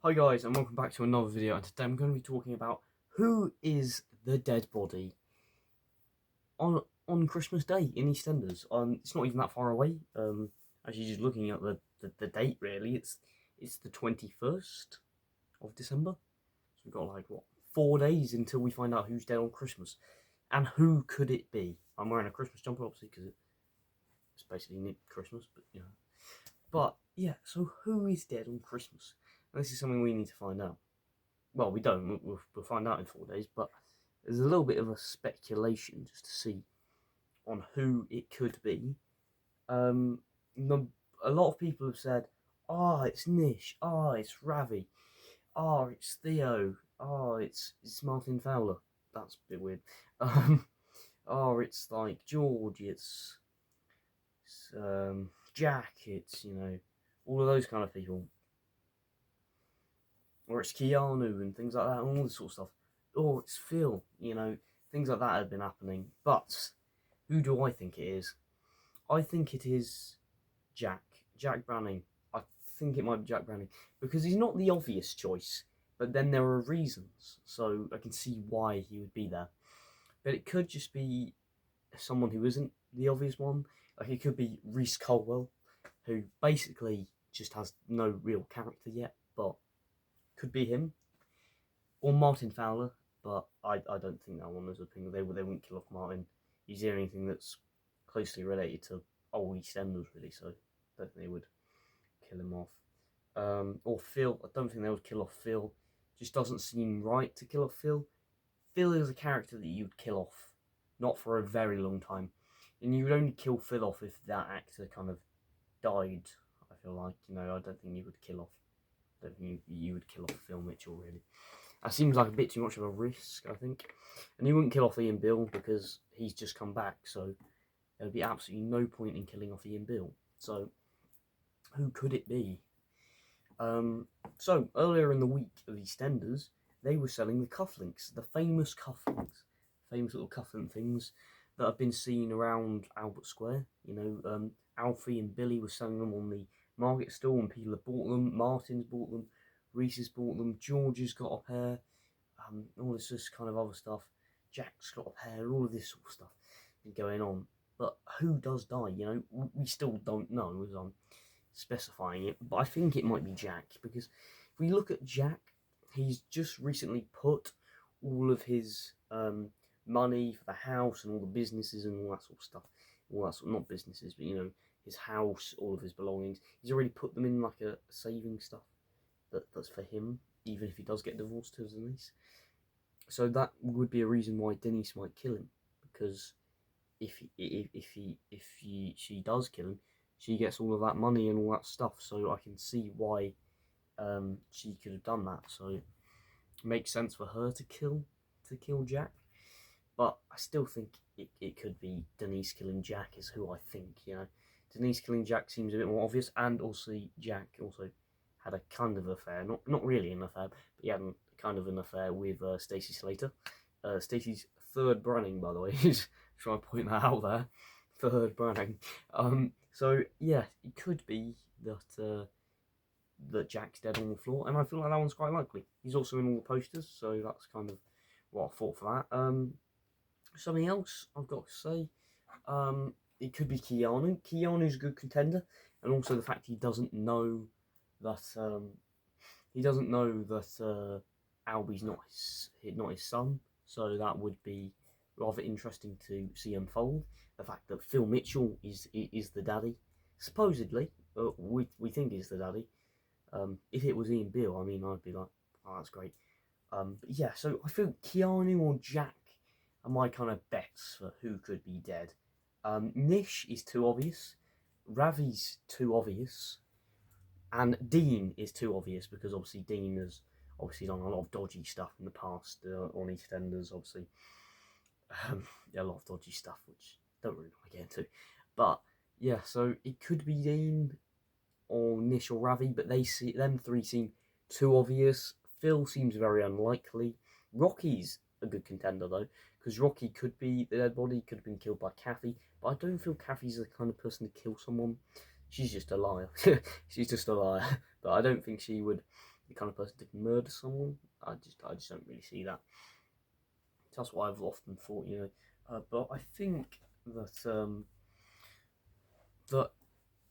Hi guys, and welcome back to another video, and today I'm going to be talking about who is the dead body on Christmas Day in EastEnders. It's not even that far away. Actually, just looking at the date, really, it's the 21st of December. So we've got like, what, 4 days until we find out who's dead on Christmas. And who could it be? I'm wearing a Christmas jumper, obviously, because it's basically Christmas, but you know. But yeah, so who is dead on Christmas? And this is something we need to find out. Well, we don't. We'll find out in 4 days, but there's a little bit of a speculation just to see on who it could be. A lot of people have said, it's Nish. It's Ravi. It's Theo. It's Martin Fowler. That's a bit weird. It's like George. It's Jack. It's, all of those kind of people. Or it's Keanu and things like that, and all this sort of stuff. Or it's Phil, things like that have been happening. But who do I think it is? I think it is Jack Branning. I think it might be Jack Branning because he's not the obvious choice, but then there are reasons, so I can see why he would be there. But it could just be someone who isn't the obvious one. Like, it could be Reese Colwell, who basically just has no real character yet, but could be him. Or Martin Fowler, but I don't think that one is a thing. They wouldn't kill off Martin. He's the only thing that's closely related to old EastEnders, really, so I don't think they would kill him off. Or Phil. I don't think they would kill off Phil. Just doesn't seem right to kill off Phil. Phil is a character that you'd kill off, not for a very long time. And you would only kill Phil off if that actor kind of died, I feel like. I don't think you would kill off. I don't think you would kill off Phil Mitchell, really. That seems like a bit too much of a risk, I think. And you wouldn't kill off Ian Bill because he's just come back, so there would be absolutely no point in killing off Ian Bill. So, who could it be? So, earlier in the week of EastEnders, they were selling the cufflinks, the famous cufflinks, famous little cufflink things that have been seen around Albert Square. Alfie and Billy were selling them on the market stall, and people have bought them. Martin's bought them, Reese's bought them, George's got a pair, all this kind of other stuff. Jack's got a pair, all of this sort of stuff is going on. But who does die? We still don't know, as I'm specifying it. But I think it might be Jack, because if we look at Jack, he's just recently put all of his money for the house and all the businesses and all that sort of stuff. All that sort of, not businesses, but his house, all of his belongings. He's already put them in like a saving stuff that's for him, even if he does get divorced to Denise. So that would be a reason why Denise might kill him, because if she does kill him, she gets all of that money and all that stuff. So I can see why she could have done that. So it makes sense for her to kill Jack. But I still think it could be Denise killing Jack is who I think, Denise killing Jack seems a bit more obvious, and also Jack also had a kind of affair, not really an affair, but he had kind of an affair with Stacey Slater. Stacey's third Branning, by the way, just trying to point that out there. Third Branning. So yeah, it could be that Jack's dead on the floor, and I feel like that one's quite likely. He's also in all the posters, so that's kind of what I thought for that. Something else I've got to say, it could be Keanu. Keanu's a good contender, and also the fact he doesn't know that Albie's not his son, so that would be rather interesting to see unfold. The fact that Phil Mitchell is the daddy, supposedly, we think is the daddy. If it was Ian Bill, I'd be like, oh, that's great. But yeah, so I feel Keanu or Jack are my kind of bets for who could be dead. Nish is too obvious, Ravi's too obvious, and Dean is too obvious, because obviously Dean has obviously done a lot of dodgy stuff in the past on EastEnders, obviously. A lot of dodgy stuff, which I don't really want to get into. But yeah, so it could be Dean or Nish or Ravi, but them three seem too obvious. Phil seems very unlikely. Rocky's a good contender though, because Rocky could be the dead body, could have been killed by Kathy, but I don't feel Kathy's the kind of person to kill someone. She's just a liar. She's just a liar. But I don't think she would the kind of person that can murder someone. I just don't really see that. That's what I've often thought, but I think that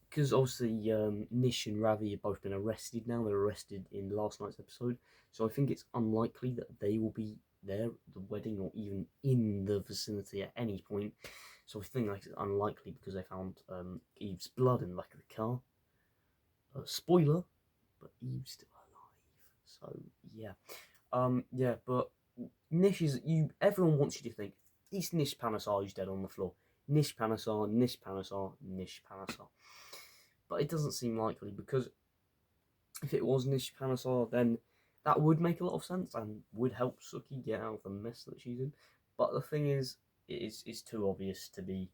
because obviously Nish and Ravi have both been arrested now. They're arrested in last night's episode, so I think it's unlikely that they will be there at the wedding or even in the vicinity at any point. So I think it's unlikely because they found Eve's blood in the back of the car. Spoiler, but Eve's still alive. So yeah, but Nish is everyone wants you to think it's Nish Panesar who's dead on the floor. Nish Panesar, Nish Panesar, Nish Panesar. But it doesn't seem likely, because if it was Nish Panesar, then that would make a lot of sense and would help Suki get out of the mess that she's in. But the thing is, it's too obvious to be.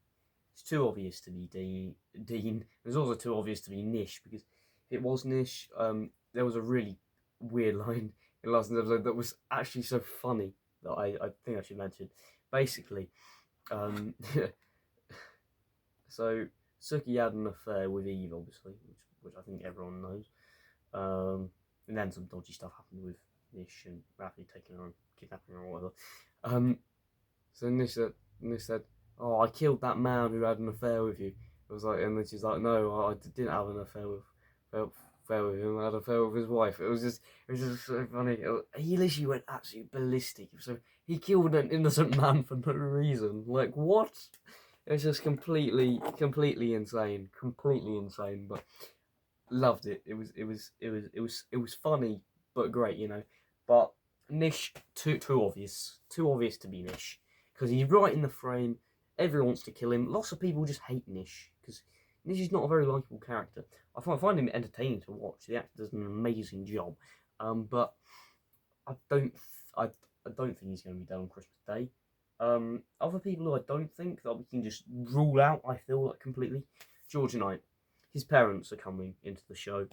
It's too obvious to be Dean. It's also too obvious to be Nish, because if it was Nish, there was a really weird line in last episode that was actually so funny that I think I should mention. Basically, so Suki had an affair with Eve, obviously, which I think everyone knows. And then some dodgy stuff happened with Nish and Rafi taking her and kidnapping her or whatever. So Nish said, "Oh, I killed that man who had an affair with you." It was like, and then she's like, "No, I didn't have an affair with him. I had an affair with his wife." It was just so funny. He literally went absolutely ballistic. So he killed an innocent man for no reason. Like, what? It's just completely insane. Completely insane. But loved it. It was funny, but great, But Nish, too obvious. Too obvious to be Nish. Because he's right in the frame. Everyone wants to kill him. Lots of people just hate Nish, because Nish is not a very likeable character. I find him entertaining to watch. The actor does an amazing job. But I don't think he's going to be dead on Christmas Day. Other people who I don't think that we can just rule out, I feel like, completely. George Knight, his parents are coming into the show,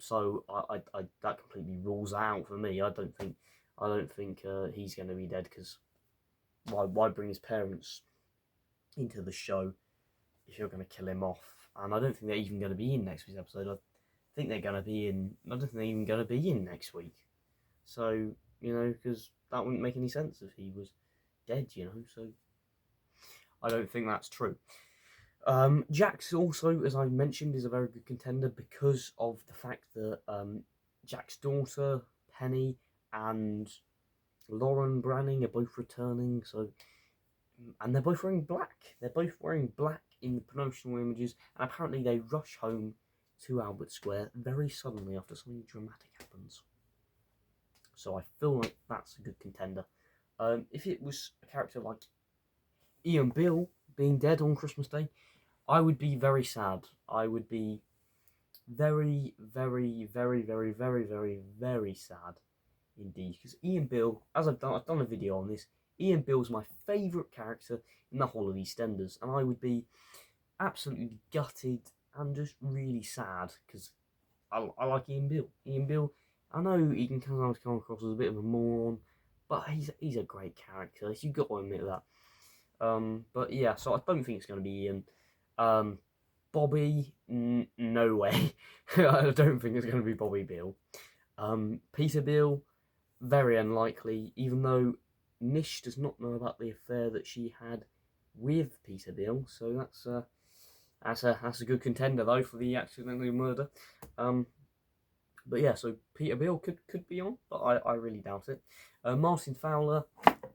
so I that completely rules out for me. I don't think he's going to be dead, because why bring his parents into the show if you're going to kill him off? And I don't think they're even going to be in next week's episode. I think they're going to be in. I don't think they're even going to be in next week. So because that wouldn't make any sense if he was dead. So I don't think that's true. Jax also, as I mentioned, is a very good contender because of the fact that Jax's daughter Penny and Lauren Branning are both returning. So, and they're both wearing black. They're both wearing black in the promotional images, and apparently they rush home to Albert Square very suddenly after something dramatic happens. So I feel like that's a good contender. If it was a character like Ian Bill being dead on Christmas Day, I would be very sad. I would be very, very, very, very, very, very, very sad indeed. Because Ian Bill, as I've done a video on this, Ian Bill's my favourite character in the whole of EastEnders, and I would be absolutely gutted and just really sad, because I like Ian Bill. Ian Bill, I know he can sometimes come across as a bit of a moron, but he's a great character. You've got to admit that. But yeah, so I don't think it's going to be Ian. Bobby, no way. I don't think it's going to be Bobby Bill. Peter Bill, very unlikely, even though Nish does not know about the affair that she had with Peter Bill, so that's a good contender though for the accidental murder. But yeah, so Peter Bill could be on, but I really doubt it. Martin Fowler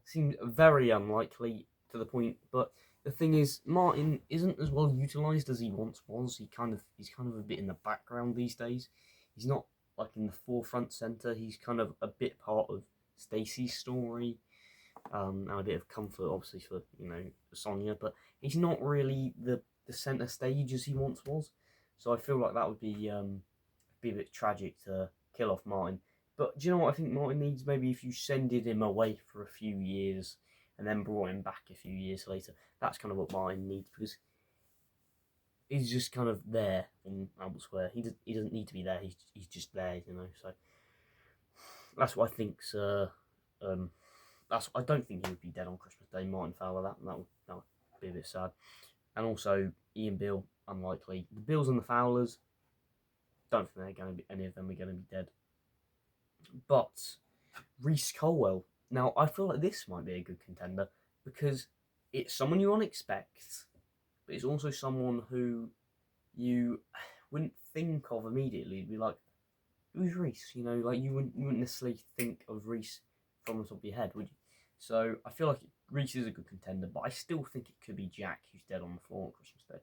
seems very unlikely to the point, but the thing is, Martin isn't as well utilised as he once was. He's kind of a bit in the background these days. He's not like in the forefront centre. He's kind of a bit part of Stacey's story, and a bit of comfort, obviously, for Sonia. But he's not really the centre stage as he once was. So I feel like that would be a bit tragic to kill off Martin. But do you know what I think Martin needs? Maybe if you sended him away for a few years and then brought him back a few years later. That's kind of what Martin needs, because he's just kind of there in Albert Square. He doesn't need to be there. He's just there, So that's what I think's. I don't think he would be dead on Christmas Day. Martin Fowler, that would be a bit sad. And also Ian Bill, unlikely. The Bills and the Fowlers, don't think any of them are going to be dead. But Reese Colwell. Now, I feel like this might be a good contender because it's someone you won't expect, but it's also someone who you wouldn't think of immediately. You'd be like, who's Reese? You know, like you wouldn't necessarily think of Reese from the top of your head, would you? So I feel like Reese is a good contender, but I still think it could be Jack, who's dead on the floor on Christmas Day.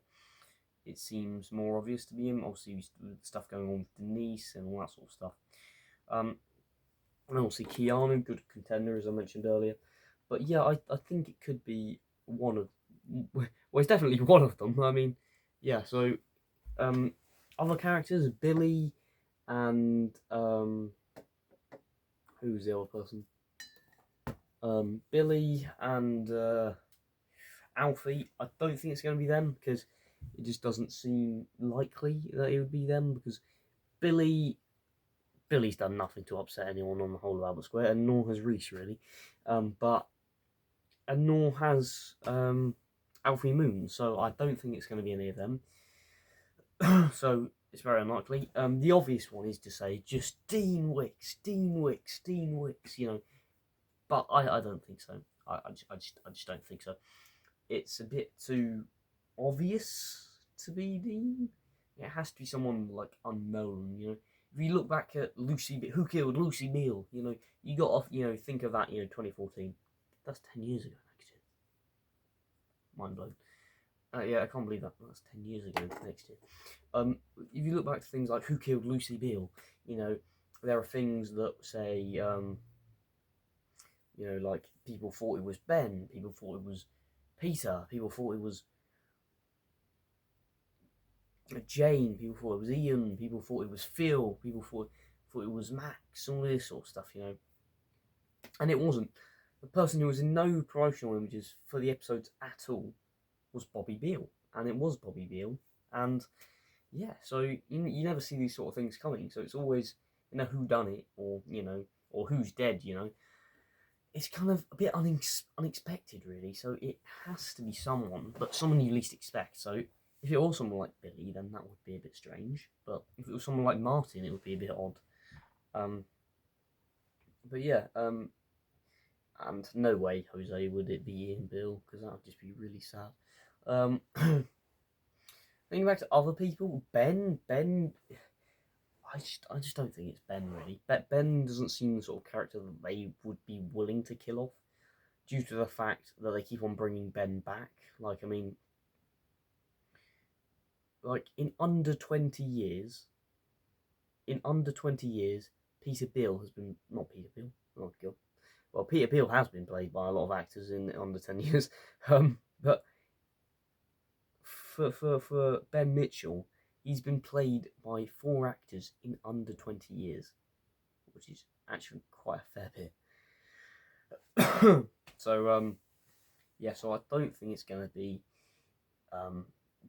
It seems more obvious to be him. Obviously, with stuff going on with Denise and all that sort of stuff. And obviously Keanu, good contender, as I mentioned earlier. But yeah, I think it could be one of... Well, it's definitely one of them. I mean, yeah, so... other characters, Billy and... who's the other person? Billy and Alfie. I don't think it's going to be them, because it just doesn't seem likely that it would be them, because Billy's done nothing to upset anyone on the whole of Albert Square, and nor has Reese, really. And nor has Alfie Moon, so I don't think it's going to be any of them. So it's very unlikely. The obvious one is to say just Dean Wicks, you know. But I don't think so. I just don't think so. It's a bit too obvious to be Dean. It has to be someone like unknown, you know. If you look back at who killed Lucy Beale, you know, you got to, think of that, 2014. That's 10 years ago next year. Mind blown. Yeah, I can't believe that. That's 10 years ago next year. If you look back to things like who killed Lucy Beale, there are things that say, like people thought it was Ben, people thought it was Peter, people thought it was Jane, people thought it was Ian, people thought it was Phil, people thought it was Max, all this sort of stuff, And it wasn't. The person who was in no promotional images for the episodes at all was Bobby Beale, and it was Bobby Beale, and yeah, so you never see these sort of things coming. So it's always who done it, or or who's dead. It's kind of a bit unexpected, really. So it has to be someone, but someone you least expect. So if it was someone like Billy, then that would be a bit strange. But if it was someone like Martin, it would be a bit odd. But yeah, and no way, Jose, would it be Ian Bill, because that would just be really sad. Thinking back to other people, Ben, I just don't think it's Ben, really. Ben doesn't seem the sort of character that they would be willing to kill off, due to the fact that they keep on bringing Ben back. In under 20 years, Peter Beale has been, not Peter Beale, oh god. Well, Peter Beale has been played by a lot of actors in under 10 years, but for Ben Mitchell, he's been played by 4 actors in under 20 years, which is actually quite a fair bit. So, yeah, so I don't think it's going to be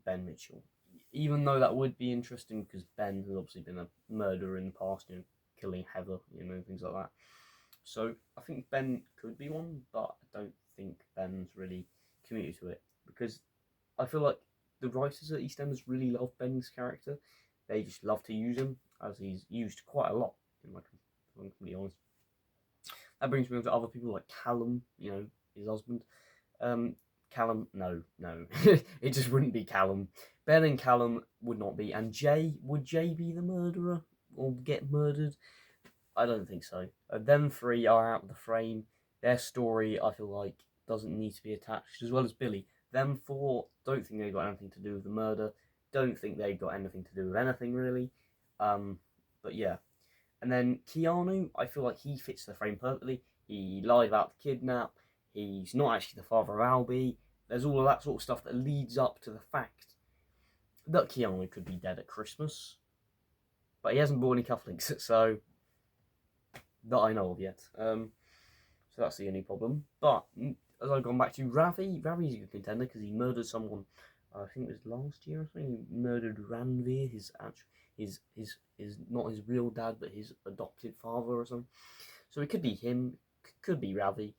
Ben Mitchell, even though that would be interesting, because Ben has obviously been a murderer in the past, killing Heather, things like that. So I think Ben could be one, but I don't think Ben's really committed to it, because I feel like the writers at EastEnders really love Ben's character. They just love to use him, as he's used quite a lot, if I'm completely honest. That brings me on to other people like Callum, his husband. Callum, no. It just wouldn't be Callum. Ben and Callum would not be. And Jay, would Jay be the murderer or get murdered? I don't think so. Them 3 are out of the frame. Their story, I feel like, doesn't need to be attached, as well as Billy. Them 4, don't think they've got anything to do with the murder. Don't think they've got anything to do with anything, really. But yeah. And then Keanu, I feel like he fits the frame perfectly. He lied about the kidnap. He's not actually the father of Albie. There's all of that sort of stuff that leads up to the fact that Keanu could be dead at Christmas. But he hasn't bought any cufflinks, so... that I know of yet. So that's the only problem. But as I've gone back to Ravi's a good contender, because he murdered someone. I think it was last year or something. He murdered Ranveer, his not his real dad, but his adopted father or something. So it could be him. Could be Ravi.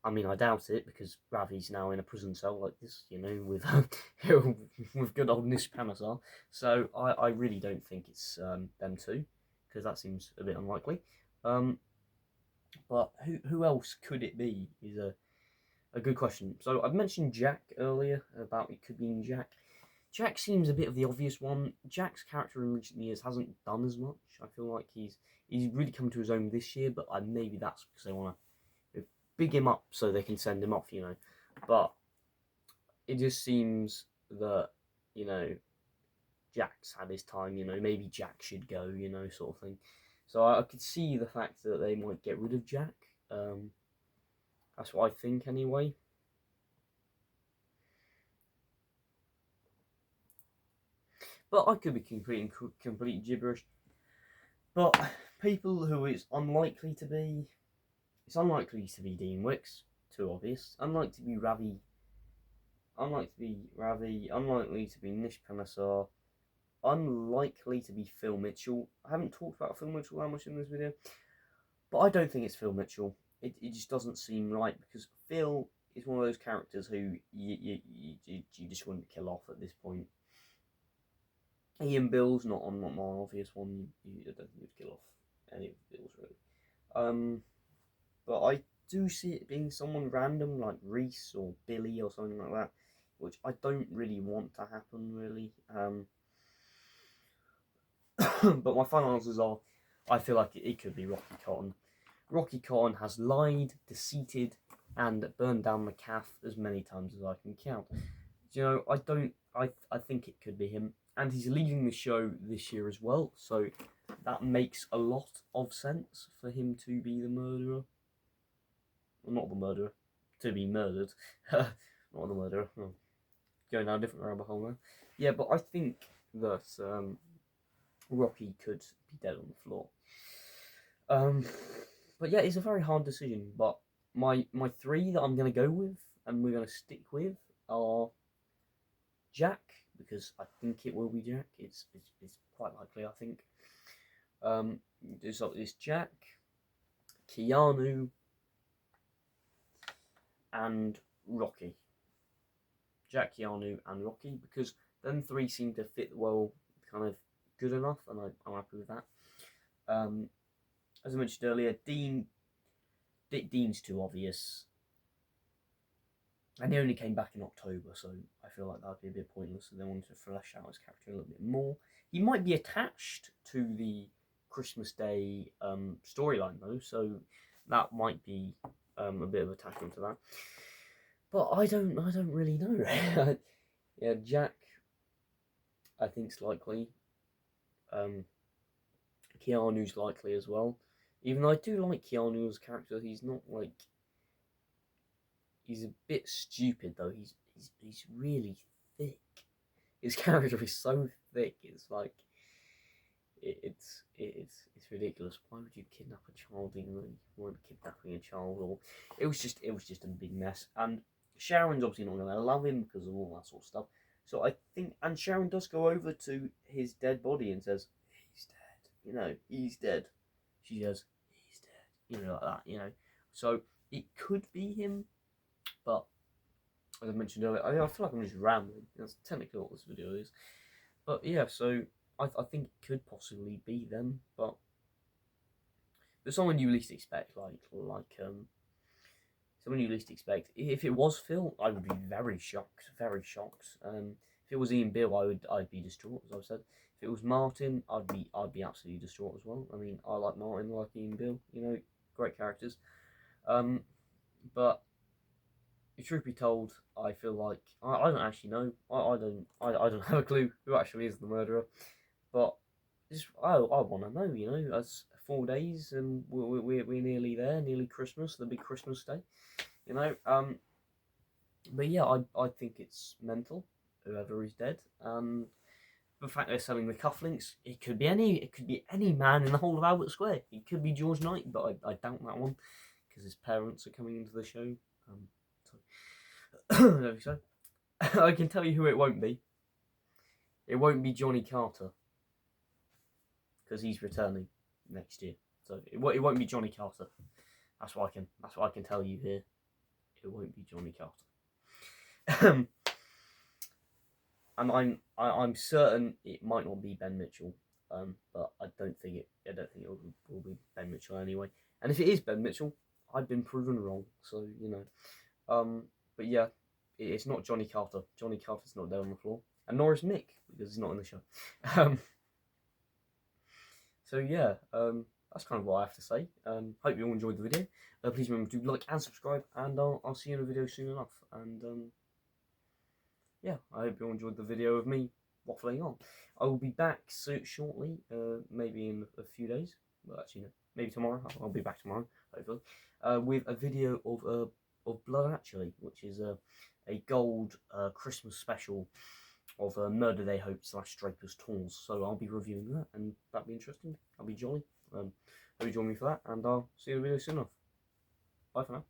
I mean, I doubt it, because Ravi's now in a prison cell like this, with with good old Nish Pamasar. So I really don't think it's them 2, because that seems a bit unlikely. But who else could it be is a good question. So I've mentioned Jack earlier about it could be Jack. Jack seems a bit of the obvious one. Jack's character in recent years hasn't done as much. I feel like he's really come to his own this year, but maybe that's because they want to big him up so they can send him off, you know. But it just seems that, you know, Jack's had his time, you know, maybe Jack should go, you know, sort of thing. So I could see the fact that they might get rid of Jack. That's what I think anyway. But I could be complete gibberish. But people who it's unlikely to be Dean Wicks, too obvious. Unlikely to be Ravi, unlikely to be Nish Panesar, unlikely to be Phil Mitchell. I haven't talked about Phil Mitchell that much in this video, but I don't think it's Phil Mitchell. It just doesn't seem right, because Phil is one of those characters who you just wouldn't kill off at this point. Ian Bill's not my obvious one. I don't think you'd kill off any of Bill's really. But I do see it being someone random like Reese or Billy or something like that, which I don't really want to happen really. But my final answers are, I feel like it could be Rocky Cotton. Rocky Cotton has lied, deceived, and burned down the calf as many times as I can count. You know, I think it could be him. And he's leaving the show this year as well, so that makes a lot of sense for him to be the murderer. Well, not the murderer, to be murdered. Not the murderer. Oh, going down a different rabbit hole there. Yeah, but I think that Rocky could be dead on the floor. But yeah, it's a very hard decision. But my three that I'm going to go with, and we're going to stick with, are Jack, because I think it will be Jack. It's quite likely, I think. It's Jack, Keanu, and Rocky. Jack, Keanu, and Rocky, because them three seem to fit well, kind of good enough, and I'm happy with that. As I mentioned earlier, Dean's too obvious. And he only came back in October, so I feel like that would be a bit pointless, and they wanted to flesh out his character a little bit more. He might be attached to the Christmas Day storyline, though, so that might be a bit of attachment to that. But I don't really know. Yeah, Jack, I think's likely. Keanu's likely as well. Even though I do like Keanu as a character, he's not like... He's a bit stupid though. He's really thick. His character is so thick. It's like it's ridiculous. Why would you kidnap a child even though you weren't kidnapping a child? Or it was just a big mess. And Sharon's obviously not going to love him because of all that sort of stuff. So I think, and Sharon does go over to his dead body and says, "He's dead." You know, he's dead. She says, "He's dead." You know, like that. You know, so it could be him. But as I mentioned earlier, I feel like I'm just rambling. That's technically what this video is. But yeah, so I think it could possibly be them. But someone you least expect, someone you least expect. If it was Phil, I would be very shocked. Very shocked. If it was Ian Bill, I'd be distraught, as I've said. If it was Martin, I'd be absolutely distraught as well. I mean, I like Martin, I like Ian Bill. You know, great characters. But truth be told, I feel like I don't actually know. I don't have a clue who actually is the murderer. But just I want to know. You know, as 4 days and we're nearly there, nearly Christmas, the big Christmas day. You know, but yeah, I think it's mental. Whoever is dead. The fact they're selling the cufflinks, it could be any man in the whole of Albert Square. It could be George Knight, but I doubt that one because his parents are coming into the show. So I can tell you who it won't be. It won't be Johnny Carter because he's returning next year. So it won't be Johnny Carter. That's what I can tell you here. It won't be Johnny Carter. And I'm certain it might not be Ben Mitchell. but I don't think it will be Ben Mitchell anyway. And if it is Ben Mitchell, I've been proven wrong. So you know, but yeah, it's not Johnny Carter. Johnny Carter's not there on the floor, and nor is Mick because he's not in the show. So yeah, that's kind of what I have to say. Hope you all enjoyed the video. Please remember to like and subscribe, and I'll see you in a video soon enough. And yeah, I hope you all enjoyed the video of me waffling on. I will be back shortly, maybe in a few days. Well, actually, no, maybe tomorrow. I'll be back tomorrow, hopefully, with a video of Blood Actually, which is a gold Christmas special of Murder They Hope / Draper's Tools. So I'll be reviewing that, and that'll be interesting. I'll be jolly. Hope you join me for that, and I'll see you in the video soon enough. Bye for now.